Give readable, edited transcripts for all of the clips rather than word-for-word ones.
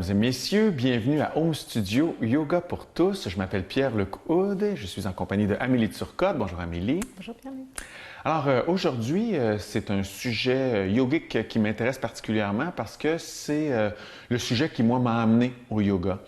et messieurs, bienvenue à Home Studio Yoga pour tous. Je m'appelle Pierre-Luc Houde, je suis en compagnie de Amélie Turcotte. Bonjour Amélie. Bonjour Pierre-Luc. Alors aujourd'hui, c'est un sujet yogique qui m'intéresse particulièrement parce que c'est le sujet qui, moi, m'a amené au yoga.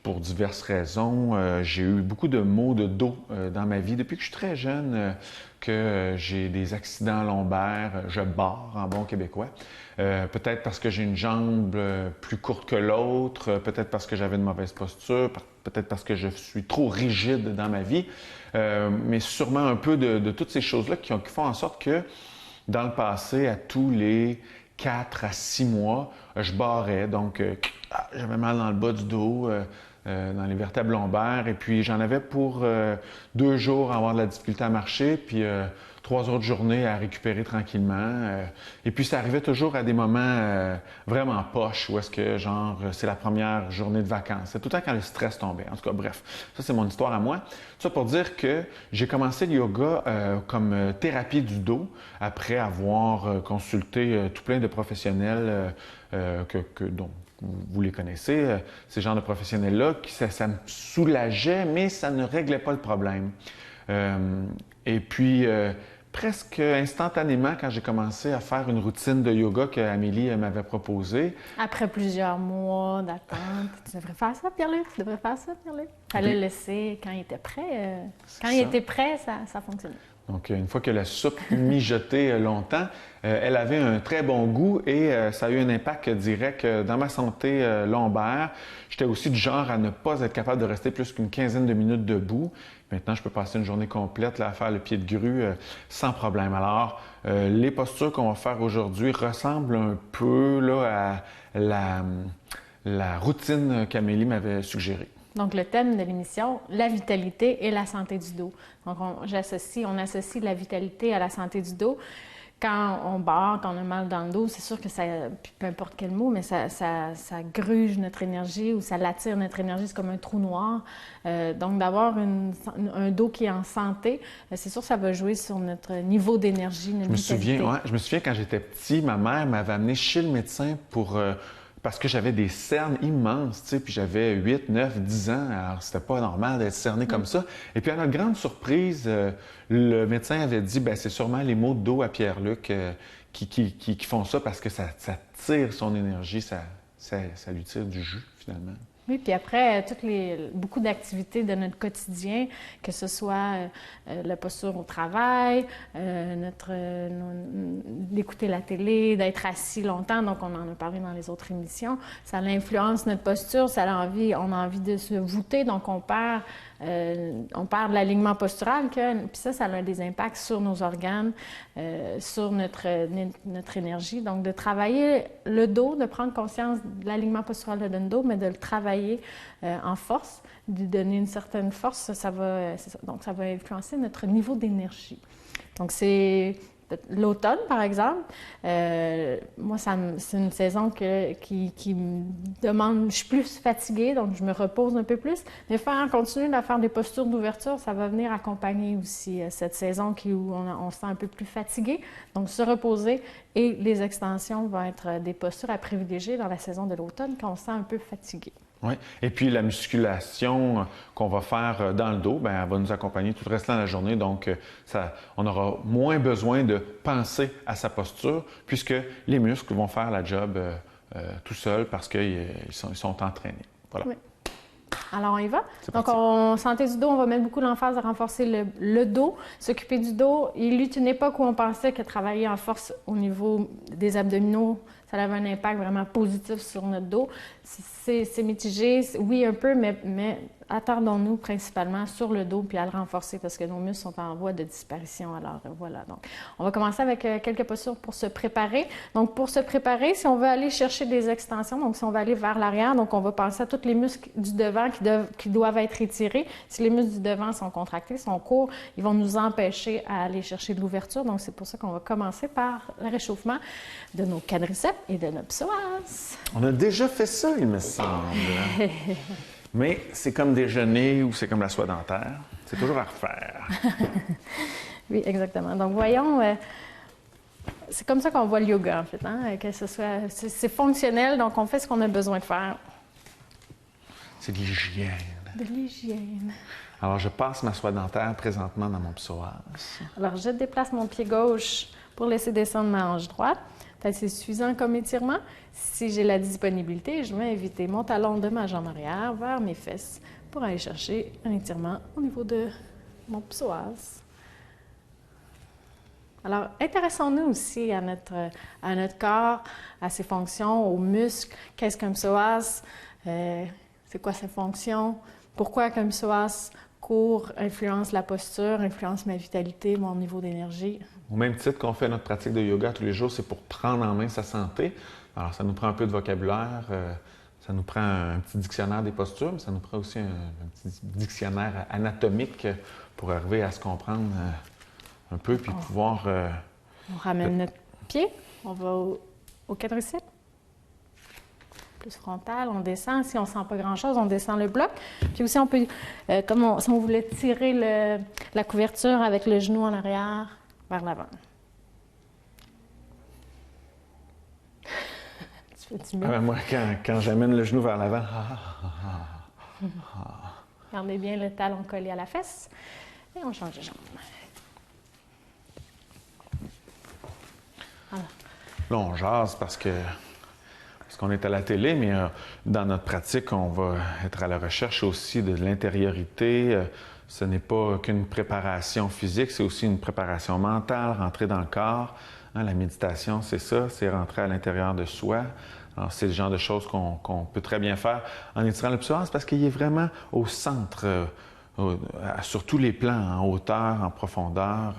Pour diverses raisons, j'ai eu beaucoup de maux de dos dans ma vie depuis que je suis très jeune, que j'ai des accidents lombaires, je barre en bon québécois. Peut-être parce que j'ai une jambe plus courte que l'autre, peut-être parce que j'avais une mauvaise posture, peut-être parce que je suis trop rigide dans ma vie, mais sûrement un peu de toutes ces choses-là qui font en sorte que dans le passé, à tous les 4 à 6 mois, je barrais, donc j'avais mal dans le bas du dos, dans les vertèbres lombaires, et puis j'en avais pour 2 jours à avoir de la difficulté à marcher, puis 3 autres journées à récupérer tranquillement. Et puis ça arrivait toujours à des moments vraiment poches, où est-ce que, genre, c'est la première journée de vacances. C'est tout le temps quand le stress tombait. En tout cas, bref, ça c'est mon histoire à moi. Tout ça pour dire que j'ai commencé le yoga comme thérapie du dos, après avoir consulté tout plein de professionnels dont vous les connaissez, ces genres de professionnels-là, ça me soulageait, mais ça ne réglait pas le problème. Et puis, presque instantanément, quand j'ai commencé à faire une routine de yoga que Amélie m'avait proposée. Après plusieurs mois d'attente, tu devrais faire ça, Pierre-Luc, tu devrais faire ça, Pierre-Luc. Fallait le laisser quand il était prêt. Quand il était prêt, ça fonctionnait. Donc, une fois que la soupe mijotait longtemps, elle avait un très bon goût et ça a eu un impact direct dans ma santé lombaire. J'étais aussi du genre à ne pas être capable de rester plus qu'une quinzaine de minutes debout. Maintenant, je peux passer une journée complète là, à faire le pied de grue sans problème. Alors, les postures qu'on va faire aujourd'hui ressemblent un peu là, à la routine qu'Amélie m'avait suggérée. Donc, le thème de l'émission, la vitalité et la santé du dos. Donc, on associe la vitalité à la santé du dos. Quand on barre, quand on a mal dans le dos, c'est sûr que ça, peu importe quel mot, mais ça gruge notre énergie ou ça l'attire notre énergie, c'est comme un trou noir. Donc, d'avoir un dos qui est en santé, c'est sûr que ça va jouer sur notre niveau d'énergie, notre vitalité. Je me souviens quand j'étais petit, ma mère m'avait amené chez le médecin parce que j'avais des cernes immenses, tu sais, puis j'avais 8, 9, 10 ans, alors c'était pas normal d'être cerné comme ça. Et puis à notre grande surprise, le médecin avait dit, ben c'est sûrement les maux de dos à Pierre-Luc qui font ça parce que ça tire son énergie, ça lui tire du jus finalement. Oui, puis après, beaucoup d'activités de notre quotidien, que ce soit la posture au travail, d'écouter la télé, d'être assis longtemps, donc on en a parlé dans les autres émissions, ça influence notre posture, on a envie de se voûter, donc on perd de l'alignement postural, puis ça a des impacts sur nos organes, sur notre énergie. Donc, de travailler le dos, de prendre conscience de l'alignement postural de notre dos, mais de le travailler en force, de lui donner une certaine force, donc ça va influencer notre niveau d'énergie. Donc, c'est l'automne, par exemple. Moi, c'est une saison qui me demande... Je suis plus fatiguée, donc je me repose un peu plus. Mais continuer de faire des postures d'ouverture, ça va venir accompagner aussi cette saison où on se sent un peu plus fatigué. Donc, se reposer et les extensions vont être des postures à privilégier dans la saison de l'automne quand on se sent un peu fatigué. Oui. Et puis la musculation qu'on va faire dans le dos, bien, elle va nous accompagner tout le reste de la journée. Donc, on aura moins besoin de penser à sa posture puisque les muscles vont faire la job tout seuls parce qu'ils sont entraînés. Voilà. Oui. Alors, on y va. Donc, santé du dos, on va mettre beaucoup l'emphase à renforcer le dos, s'occuper du dos. Il y a eu une époque où on pensait que travailler en force au niveau des abdominaux, ça avait un impact vraiment positif sur notre dos. C'est mitigé, oui, un peu, mais attardons-nous principalement sur le dos puis à le renforcer parce que nos muscles sont en voie de disparition. Alors, voilà. Donc, on va commencer avec quelques postures pour se préparer. Donc, pour se préparer, si on veut aller chercher des extensions, donc si on va aller vers l'arrière, donc on va penser à tous les muscles du devant qui doivent être étirés. Si les muscles du devant sont contractés, sont courts, ils vont nous empêcher à aller chercher de l'ouverture. Donc, c'est pour ça qu'on va commencer par le réchauffement de nos quadriceps et de nos psoas. On a déjà fait ça, il me semble. Mais c'est comme déjeuner ou c'est comme la soie dentaire. C'est toujours à refaire. Oui, exactement. Donc, voyons, c'est comme ça qu'on voit le yoga, en fait, hein? Que ce soit, c'est fonctionnel, donc on fait ce qu'on a besoin de faire. C'est de l'hygiène. De l'hygiène. Alors, je passe ma soie dentaire présentement dans mon psoas. Alors, je déplace mon pied gauche pour laisser descendre ma hanche droite. C'est suffisant comme étirement. Si j'ai la disponibilité, je vais éviter mon talon de ma jambe arrière vers mes fesses pour aller chercher un étirement au niveau de mon psoas. Alors, intéressons-nous aussi à notre corps, à ses fonctions, aux muscles. Qu'est-ce qu'un psoas? C'est quoi sa fonction? Pourquoi qu'un psoas court influence la posture, influence ma vitalité, mon niveau d'énergie? Au même titre qu'on fait notre pratique de yoga tous les jours, c'est pour prendre en main sa santé. Alors, ça nous prend un peu de vocabulaire, ça nous prend un petit dictionnaire des postures, mais ça nous prend aussi un petit dictionnaire anatomique pour arriver à se comprendre un peu, puis pouvoir... On ramène notre pied, on va au quadriceps, plus frontal, on descend. Si on ne sent pas grand-chose, on descend le bloc. Puis aussi, on peut, si on voulait tirer la couverture avec le genou en arrière vers l'avant. Tu fais du mieux? Moi, quand j'amène le genou vers l'avant... Gardez bien le talon collé à la fesse et on change de jambe. Voilà. Là, on jase parce qu'on est à la télé, mais dans notre pratique, on va être à la recherche aussi de l'intériorité. Ce n'est pas qu'une préparation physique, c'est aussi une préparation mentale, rentrer dans le corps. Hein, la méditation, c'est ça, c'est rentrer à l'intérieur de soi. Alors, c'est le genre de choses qu'on peut très bien faire en étirant le psoas parce qu'il est vraiment au centre, sur tous les plans, en hauteur, en profondeur.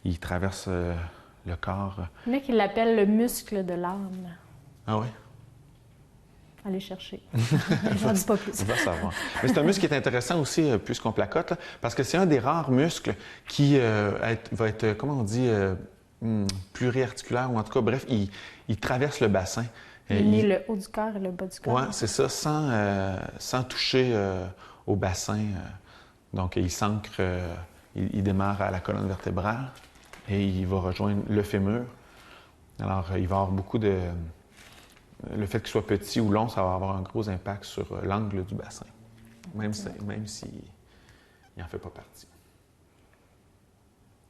Il traverse le corps. Il y en a qui l'appellent le muscle de l'âme. Ah oui? Allez chercher. J'en dis pas plus. On va savoir. Mais c'est un muscle qui est intéressant aussi, puisqu'on placote, là, parce que c'est un des rares muscles qui va être, comment on dit, pluriarticulaire, ou en tout cas, bref, il traverse le bassin. Il unit le haut du corps et le bas du corps. Oui, c'est ça, sans toucher au bassin. Donc, il s'ancre, il démarre à la colonne vertébrale et il va rejoindre le fémur. Alors, il va avoir beaucoup de... Le fait qu'il soit petit ou long, ça va avoir un gros impact sur l'angle du bassin, même s'il n'en fait pas partie.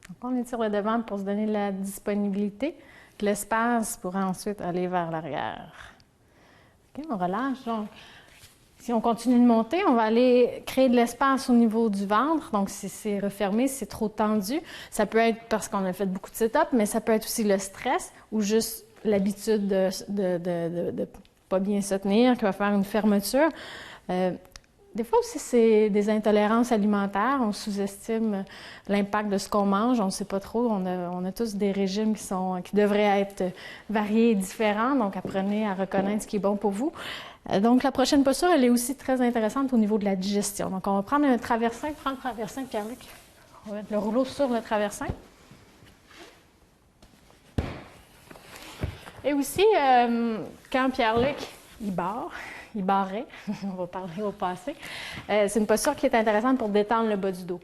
Donc, on étire le devant pour se donner la disponibilité. L'espace pour ensuite aller vers l'arrière. OK, on relâche. Donc, si on continue de monter, on va aller créer de l'espace au niveau du ventre. Donc, si c'est refermé, si c'est trop tendu, ça peut être parce qu'on a fait beaucoup de sit-up, mais ça peut être aussi le stress ou juste l'habitude de pas bien se tenir qui va faire une fermeture. Des fois aussi, c'est des intolérances alimentaires. On sous-estime l'impact de ce qu'on mange. On ne sait pas trop. On a tous des régimes qui devraient être variés et différents. Donc, apprenez à reconnaître ce qui est bon pour vous. Donc, la prochaine posture, elle est aussi très intéressante au niveau de la digestion. Donc, on va prendre un traversin. Prends le traversin, Pierre-Luc. On va mettre le rouleau sur le traversin. Et aussi, quand Pierre-Luc, il barrait, on va parler au passé, c'est une posture qui est intéressante pour détendre le bas du dos.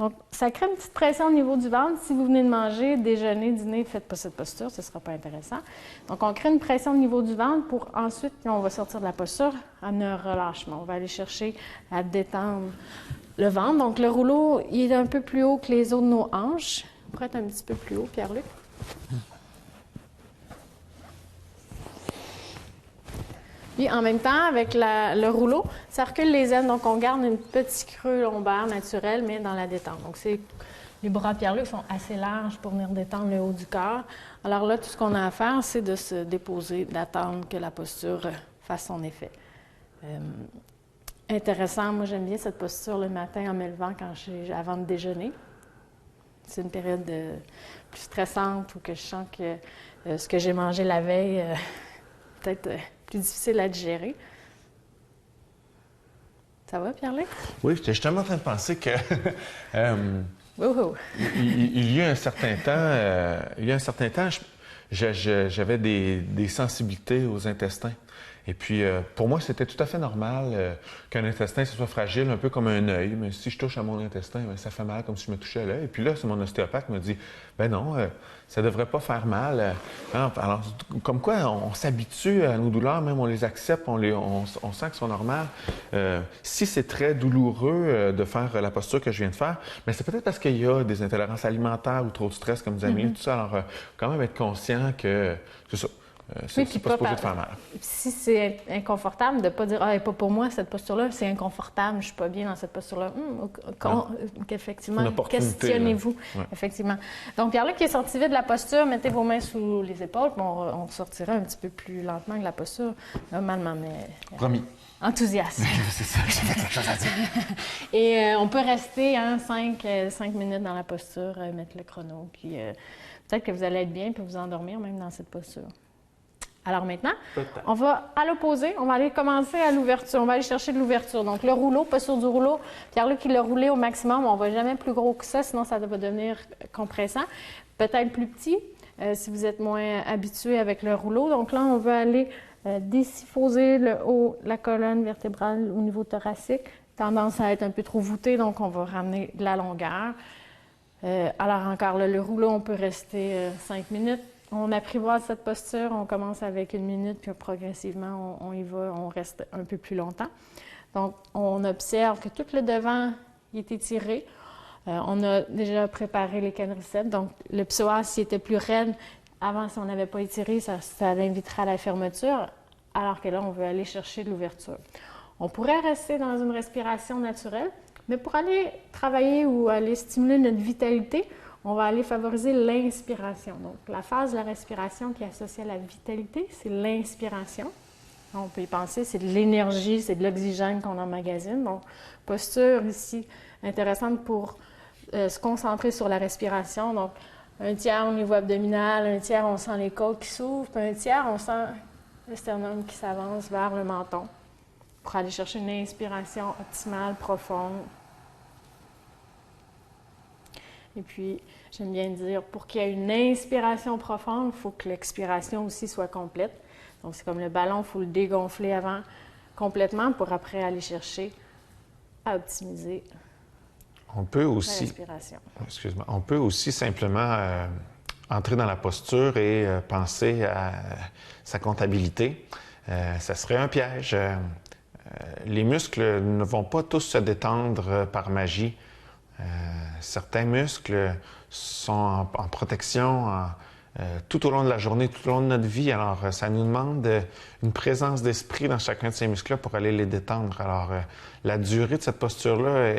Donc, ça crée une petite pression au niveau du ventre. Si vous venez de manger, déjeuner, dîner, faites pas cette posture, ce ne sera pas intéressant. Donc, on crée une pression au niveau du ventre pour ensuite, quand on va sortir de la posture, en un relâchement. On va aller chercher à détendre le ventre. Donc, le rouleau, il est un peu plus haut que les os de nos hanches. Il pourrait être un petit peu plus haut, Pierre-Luc. Puis en même temps, avec le rouleau, ça recule les aines. Donc, on garde un petit creux lombaire naturel, mais dans la détente. Donc, les bras Pierre-Luc sont assez larges pour venir détendre le haut du corps. Alors là, tout ce qu'on a à faire, c'est de se déposer, d'attendre que la posture fasse son effet. Intéressant, moi j'aime bien cette posture le matin en me levant avant de déjeuner. C'est une période plus stressante où que je sens que ce que j'ai mangé la veille, peut-être plus difficile à digérer. Ça va, Pierre-Luc? Oui, j'étais justement en train de penser que il y a un certain temps, j'avais des sensibilités aux intestins. Et puis, pour moi, c'était tout à fait normal qu'un intestin, ce soit fragile, un peu comme un œil. Mais si je touche à mon intestin, bien, ça fait mal comme si je me touchais à l'œil. Et puis là, c'est mon ostéopathe qui me dit, ben non, ça ne devrait pas faire mal. Alors, comme quoi, on s'habitue à nos douleurs, même on les accepte, on sent qu'elles sont normales. Si c'est très douloureux de faire la posture que je viens de faire, mais c'est peut-être parce qu'il y a des intolérances alimentaires ou trop de stress, comme vous avez dit, tout ça. Alors, quand même être conscient que c'est ça. C'est pas supposé de faire mal. Si c'est inconfortable, de ne pas dire « Ah, pas pour moi, cette posture-là, c'est inconfortable, je ne suis pas bien dans cette posture-là. » Effectivement, questionnez-vous. Ouais. Effectivement. Donc, Pierre-Luc qui est sorti vite de la posture, mettez vos mains sous les épaules, puis on sortira un petit peu plus lentement que la posture, normalement, mais... Promis. Enthousiasme. C'est ça, j'ai fait quelque chose à dire. Et on peut rester 5 minutes dans la posture, mettre le chrono, puis peut-être que vous allez être bien, puis vous endormir même dans cette posture. Alors maintenant, on va à l'opposé, on va aller commencer à l'ouverture, on va aller chercher de l'ouverture. Donc le rouleau, posture du rouleau, Pierre-Luc il l'a roulé au maximum, on ne va jamais plus gros que ça, sinon ça va devenir compressant. Peut-être plus petit, si vous êtes moins habitué avec le rouleau. Donc là, on va aller désyphoser le haut, la colonne vertébrale au niveau thoracique. Tendance à être un peu trop voûté, donc on va ramener de la longueur. Alors encore là, le rouleau, on peut rester 5 minutes. On apprivoise cette posture, on commence avec 1 minute, puis progressivement, on y va, on reste un peu plus longtemps. Donc, on observe que tout le devant est étiré. On a déjà préparé les quadriceps, donc le psoas, s'il était plus raide, avant, si on n'avait pas étiré, ça l'inviterait à la fermeture, alors que là, on veut aller chercher de l'ouverture. On pourrait rester dans une respiration naturelle, mais pour aller travailler ou aller stimuler notre vitalité, on va aller favoriser l'inspiration. Donc, la phase de la respiration qui est associée à la vitalité, c'est l'inspiration. On peut y penser, c'est de l'énergie, c'est de l'oxygène qu'on emmagasine. Donc, posture ici intéressante pour se concentrer sur la respiration. Donc, un tiers au niveau abdominal, un tiers, on sent les côtes qui s'ouvrent, puis un tiers, on sent le sternum qui s'avance vers le menton pour aller chercher une inspiration optimale, profonde. Et puis, j'aime bien dire, pour qu'il y ait une inspiration profonde, il faut que l'expiration aussi soit complète. Donc, c'est comme le ballon, il faut le dégonfler avant complètement pour après aller chercher à optimiser la respiration. Excuse-moi. On peut aussi simplement entrer dans la posture et penser à sa comptabilité. Ça serait un piège. Les muscles ne vont pas tous se détendre par magie. Certains muscles sont en protection tout au long de la journée, tout au long de notre vie. Alors, ça nous demande une présence d'esprit dans chacun de ces muscles-là pour aller les détendre. Alors, la durée de cette posture-là,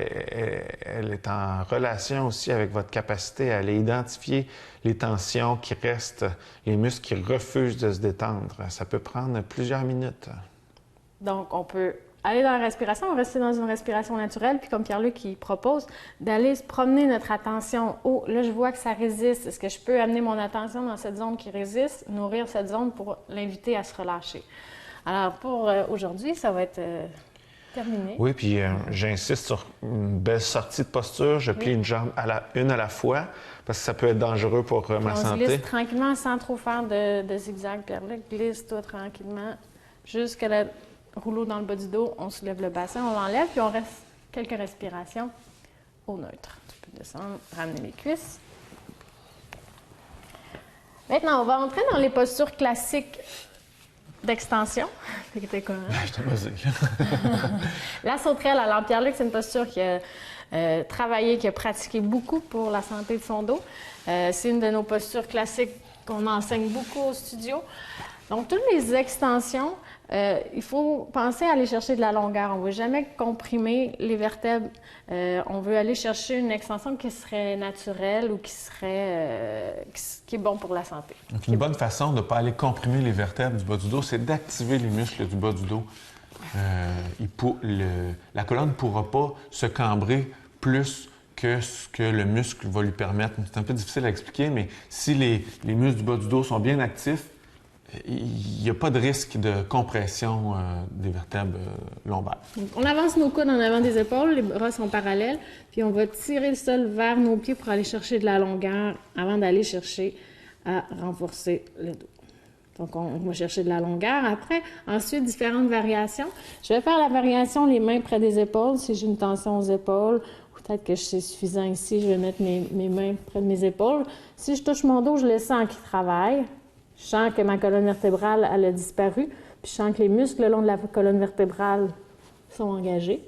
elle est en relation aussi avec votre capacité à aller identifier les tensions qui restent, les muscles qui refusent de se détendre. Ça peut prendre plusieurs minutes. Donc, on peut aller dans la respiration, on va rester dans une respiration naturelle, puis comme Pierre-Luc il propose, d'aller se promener notre attention. Oh, là, je vois que ça résiste. Est-ce que je peux amener mon attention dans cette zone qui résiste, nourrir cette zone pour l'inviter à se relâcher? Alors, pour aujourd'hui, ça va être terminé. Oui, puis j'insiste sur une belle sortie de posture. Je plie une jambe une à la fois, parce que ça peut être dangereux pour ma santé. On glisse tranquillement, sans trop faire de zigzag, Pierre-Luc. Glisse-toi tranquillement, jusqu'à la rouleau dans le bas du dos, on soulève le bassin, on l'enlève, puis on reste quelques respirations au neutre. Tu peux descendre, ramener les cuisses. Maintenant, on va entrer dans les postures classiques d'extension. C'était quoi, hein? Je t'ai basé. La sauterelle, alors Pierre-Luc, c'est une posture qui a travaillé, qui a pratiqué beaucoup pour la santé de son dos. C'est une de nos postures classiques qu'on enseigne beaucoup au studio. Donc, toutes les extensions, il faut penser à aller chercher de la longueur. On ne veut jamais comprimer les vertèbres. On veut aller chercher une extension qui serait naturelle ou qui est bon pour la santé. Donc, une bonne façon de ne pas aller comprimer les vertèbres du bas du dos, c'est d'activer les muscles du bas du dos. La colonne ne pourra pas se cambrer plus que ce que le muscle va lui permettre. C'est un peu difficile à expliquer, mais si les muscles du bas du dos sont bien actifs, il n'y a pas de risque de compression des vertèbres lombaires. Donc, on avance nos coudes en avant des épaules, les bras sont parallèles, puis on va tirer le sol vers nos pieds pour aller chercher de la longueur avant d'aller chercher à renforcer le dos. Donc, on va chercher de la longueur. Après, ensuite, différentes variations. Je vais faire la variation les mains près des épaules. Si j'ai une tension aux épaules, peut-être que c'est suffisant ici, je vais mettre mes mains près de mes épaules. Si je touche mon dos, je le sens qu'il travaille. Je sens que ma colonne vertébrale, elle a disparu. Puis je sens que les muscles le long de la colonne vertébrale sont engagés.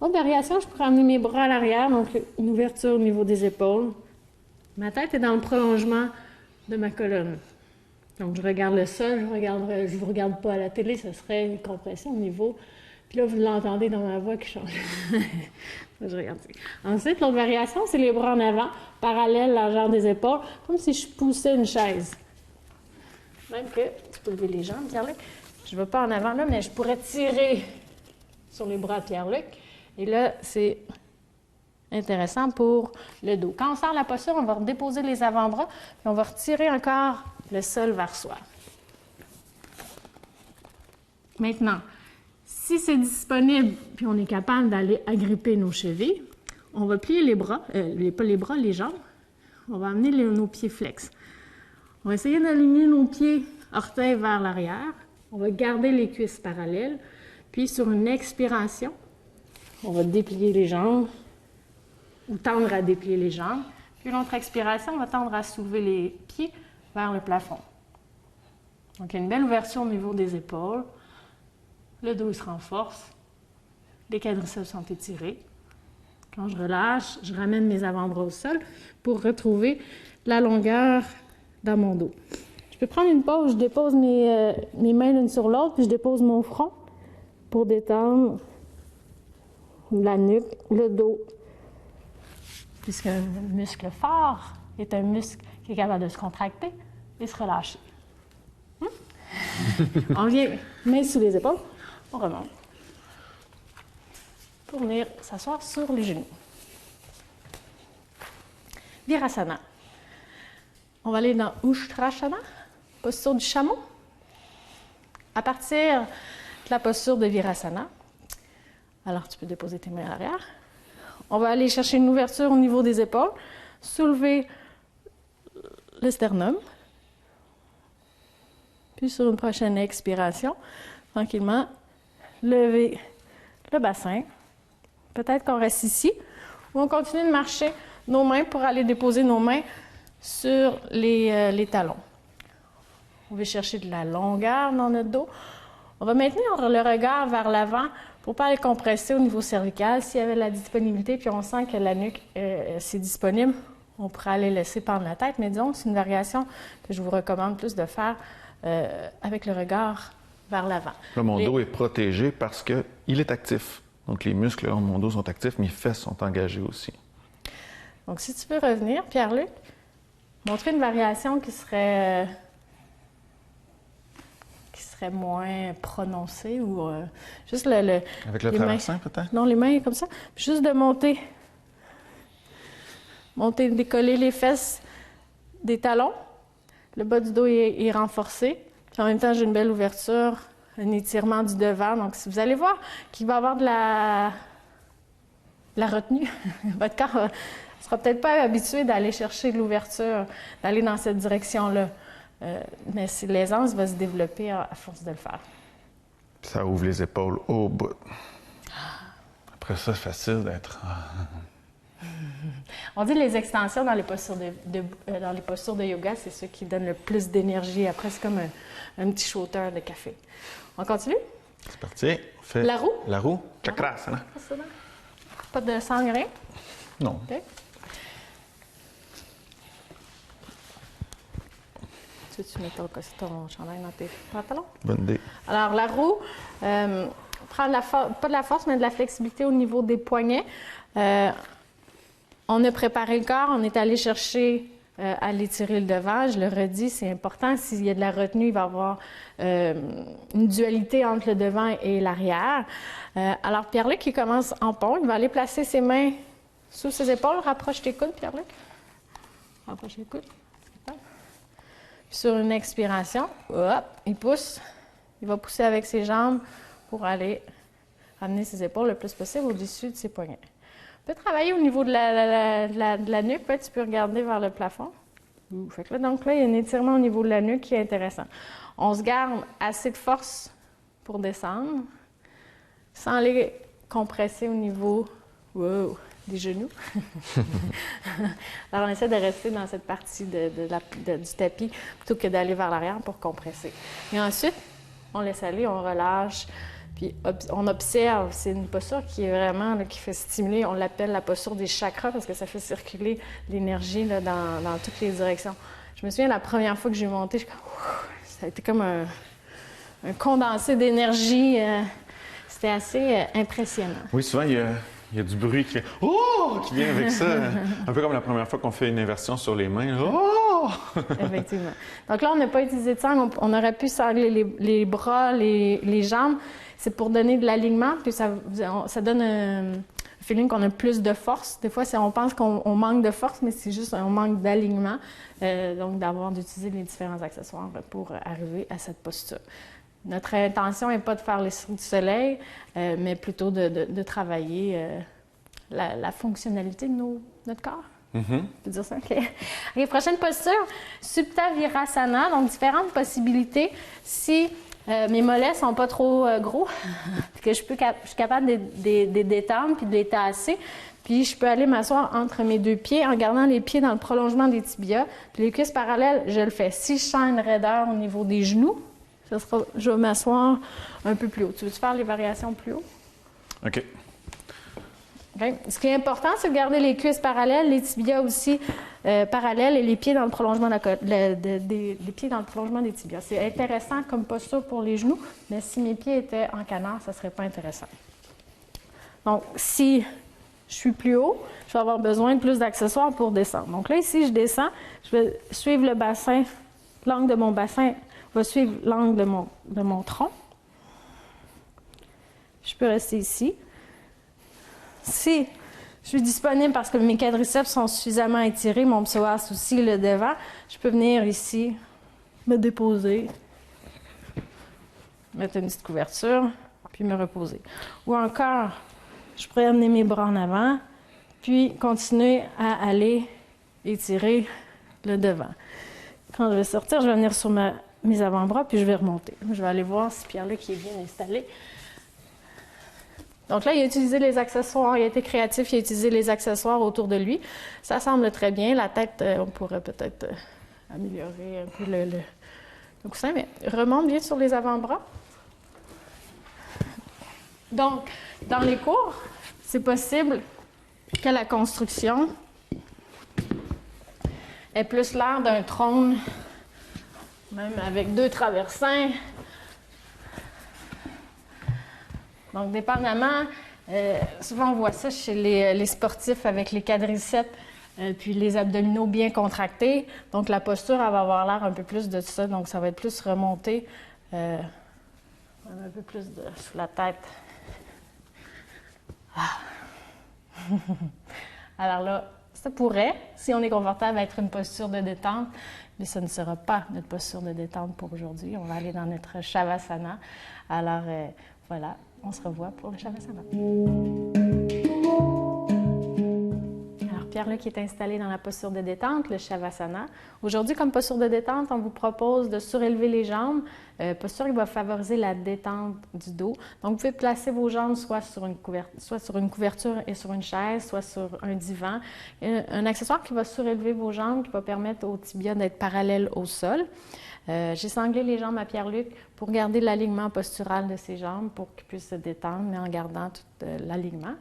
Autre variation, je pourrais amener mes bras à l'arrière, donc une ouverture au niveau des épaules. Ma tête est dans le prolongement de ma colonne. Donc, je regarde le sol, je ne vous regarde pas à la télé, ce serait une compression au niveau. Puis là, vous l'entendez dans ma voix qui change. Je regarde. Ensuite, l'autre variation, c'est les bras en avant, parallèles, largeur des épaules, comme si je poussais une chaise. Même que, tu peux lever les jambes, Pierre-Luc. Je ne vais pas en avant là, mais je pourrais tirer sur les bras de Pierre-Luc. Et là, c'est intéressant pour le dos. Quand on sort la posture, on va redéposer les avant-bras, puis on va retirer encore le sol vers soi. Maintenant, si c'est disponible, puis on est capable d'aller agripper nos chevilles, on va plier les bras, pas les bras, les jambes. On va amener nos pieds flex. On va essayer d'aligner nos pieds orteils vers l'arrière. On va garder les cuisses parallèles. Puis sur une expiration, on va déplier les jambes ou tendre à déplier les jambes. Puis l'autre expiration, on va tendre à soulever les pieds vers le plafond. Donc, il y a une belle ouverture au niveau des épaules. Le dos se renforce. Les quadriceps sont étirés. Quand je relâche, je ramène mes avant-bras au sol pour retrouver la longueur dans mon dos. Je peux prendre une pause, je dépose mes mains l'une sur l'autre, puis je dépose mon front pour détendre la nuque, le dos. Puisqu'un muscle fort est un muscle qui est capable de se contracter et se relâcher. On vient mains sous les épaules, on remonte. Pour venir s'asseoir sur les genoux. Virasana. On va aller dans Ustrasana, posture du chameau. À partir de la posture de Virasana, alors tu peux déposer tes mains à l'arrière. On va aller chercher une ouverture au niveau des épaules, soulever le sternum. Puis sur une prochaine expiration, tranquillement, lever le bassin. Peut-être qu'on reste ici, ou on continue de marcher nos mains pour aller déposer nos mains sur les talons. On va chercher de la longueur dans notre dos. On va maintenir le regard vers l'avant pour ne pas aller compresser au niveau cervical. S'il y avait de la disponibilité, puis on sent que la nuque c'est disponible, on pourrait aller laisser pendre la tête. Mais disons, c'est une variation que je vous recommande plus de faire avec le regard vers l'avant. Là, mon dos est protégé parce qu'il est actif. Donc, les muscles de mon dos sont actifs, mes fesses sont engagées aussi. Donc, si tu veux revenir, Pierre-Luc, montrer une variation qui serait moins prononcée ou juste avec le traversin, peut-être? Non, les mains comme ça. Puis juste de monter, décoller les fesses des talons. Le bas du dos est renforcé. Puis en même temps, j'ai une belle ouverture, un étirement du devant. Donc, si vous allez voir qu'il va y avoir de la retenue, votre corps ne sera peut-être pas habitué d'aller chercher de l'ouverture, d'aller dans cette direction-là. Mais l'aisance va se développer à force de le faire. Ça ouvre les épaules au bout. Après ça, c'est facile d'être... On dit les extensions dans les postures dans les postures de yoga, c'est ceux qui donnent le plus d'énergie. Après, c'est comme un petit shooter de café. On continue? C'est parti. On fait la roue? La roue. Chakrasana. Pas de sang, rien? Non. Okay. Tu mets ton chandail dans tes pantalons? Bonne idée. Alors, la roue, prendre pas de la force, mais de la flexibilité au niveau des poignets. On a préparé le corps, on est allé chercher à l'étirer le devant. Je le redis, c'est important. S'il y a de la retenue, il va y avoir une dualité entre le devant et l'arrière. Alors, Pierre-Luc, qui commence en pont, il va aller placer ses mains sous ses épaules. Rapproche tes coudes, Pierre-Luc. Rapproche les coudes. Sur une expiration, hop, il pousse. Il va pousser avec ses jambes pour aller ramener ses épaules le plus possible au-dessus de ses poignets. On peut travailler au niveau de la nuque. Tu peux regarder vers le plafond. Fait que là, donc là, il y a un étirement au niveau de la nuque qui est intéressant. On se garde assez de force pour descendre, sans les compresser au niveau des genoux. Alors, on essaie de rester dans cette partie du tapis plutôt que d'aller vers l'arrière pour compresser. Et ensuite, on laisse aller, on relâche, puis on observe. C'est une posture qui est vraiment, là, qui fait stimuler, on l'appelle la posture des chakras parce que ça fait circuler l'énergie là, dans toutes les directions. Je me souviens, la première fois que j'ai monté, ça a été comme un condensé d'énergie. C'était assez impressionnant. Oui, souvent, il y a du bruit qui vient avec ça. Un peu comme la première fois qu'on fait une inversion sur les mains. Oh! Effectivement. Donc là, on n'a pas utilisé de sangle. On aurait pu sangler les bras, les jambes. C'est pour donner de l'alignement, puis ça donne un feeling qu'on a plus de force. Des fois, on pense qu'on manque de force, mais c'est juste un manque d'alignement. Donc, d'utiliser les différents accessoires pour arriver à cette posture. Notre intention n'est pas de faire les cirques du soleil, mais plutôt de travailler la fonctionnalité de notre corps. Mm-hmm. Je peux dire ça? OK. OK, prochaine posture, Supta Virasana. Donc, différentes possibilités. Si mes mollets sont pas trop gros, que je suis capable de les détendre puis de les tasser, puis je peux aller m'asseoir entre mes deux pieds en gardant les pieds dans le prolongement des tibias. Puis les cuisses parallèles, je le fais. Si je sens une raideur au niveau des genoux, je vais m'asseoir un peu plus haut. Tu veux-tu faire les variations plus haut? OK. Okay. Ce qui est important, c'est de garder les cuisses parallèles, les tibias aussi parallèles et les pieds dans le prolongement des pieds dans le prolongement des tibias. C'est intéressant comme posture pour les genoux, mais si mes pieds étaient en canard, ça ne serait pas intéressant. Donc, si je suis plus haut, je vais avoir besoin de plus d'accessoires pour descendre. Donc là, ici, je descends, je vais suivre le bassin, l'angle de mon bassin va suivre l'angle de mon tronc. Je peux rester ici. Si je suis disponible parce que mes quadriceps sont suffisamment étirés, mon psoas aussi, le devant, je peux venir ici, me déposer, mettre une petite couverture, puis me reposer. Ou encore, je pourrais amener mes bras en avant, puis continuer à aller étirer le devant. Quand je vais sortir, je vais venir sur mes avant-bras, puis je vais remonter. Je vais aller voir si Pierre-Luc est bien installé. Donc là, il a utilisé les accessoires, il a été créatif, il a utilisé les accessoires autour de lui. Ça semble très bien. La tête, on pourrait peut-être améliorer un peu le coussin, mais remonte bien sur les avant-bras. Donc, dans les cours, c'est possible que la construction ait plus l'air d'un trône, même avec 2 traversins. Donc, dépendamment, souvent on voit ça chez les sportifs avec les quadriceps puis les abdominaux bien contractés. Donc, la posture, elle va avoir l'air un peu plus de ça. Donc, ça va être plus remonté, un peu plus sous la tête. Ah. Alors là, ça pourrait, si on est confortable, être une posture de détente, mais ce ne sera pas notre posture de détente pour aujourd'hui. On va aller dans notre Shavasana. Alors, voilà. On se revoit pour le Shavasana. Alors, Pierre-Luc est installé dans la posture de détente, le Shavasana. Aujourd'hui, comme posture de détente, on vous propose de surélever les jambes. Posture qui va favoriser la détente du dos. Donc, vous pouvez placer vos jambes soit sur une couverture et sur une chaise, soit sur un divan. Un accessoire qui va surélever vos jambes, qui va permettre au tibia d'être parallèle au sol. J'ai sanglé les jambes à Pierre-Luc pour garder l'alignement postural de ses jambes pour qu'il puisse se détendre, mais en gardant tout l'alignement.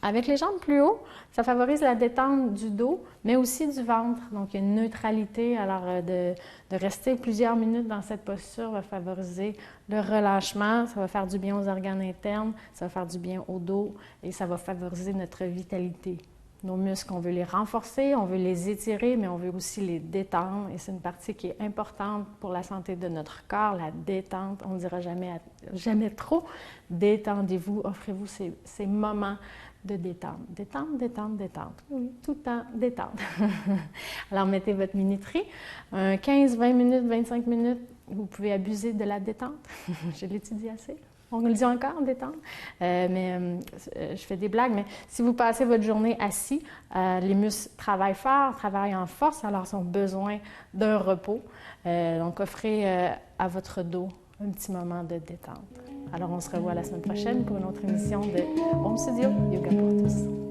Avec les jambes plus haut, ça favorise la détente du dos, mais aussi du ventre. Donc, il y a une neutralité. Alors, de rester plusieurs minutes dans cette posture va favoriser le relâchement. Ça va faire du bien aux organes internes, ça va faire du bien au dos et ça va favoriser notre vitalité. Nos muscles, on veut les renforcer, on veut les étirer, mais on veut aussi les détendre. Et c'est une partie qui est importante pour la santé de notre corps, la détente. On ne dira jamais trop. Détendez-vous, offrez-vous ces moments de détente. Détente, détente, détente. Oui, tout le temps, détente. Alors, mettez votre minuterie. 15, 20 minutes, 25 minutes, vous pouvez abuser de la détente. Je l'étudie assez. on le dit encore, détendre. Je fais des blagues, mais si vous passez votre journée assis, les muscles travaillent fort, travaillent en force, alors ils ont besoin d'un repos. Donc, offrez à votre dos un petit moment de détente. Alors, on se revoit la semaine prochaine pour une autre émission de Home Studio Yoga pour tous.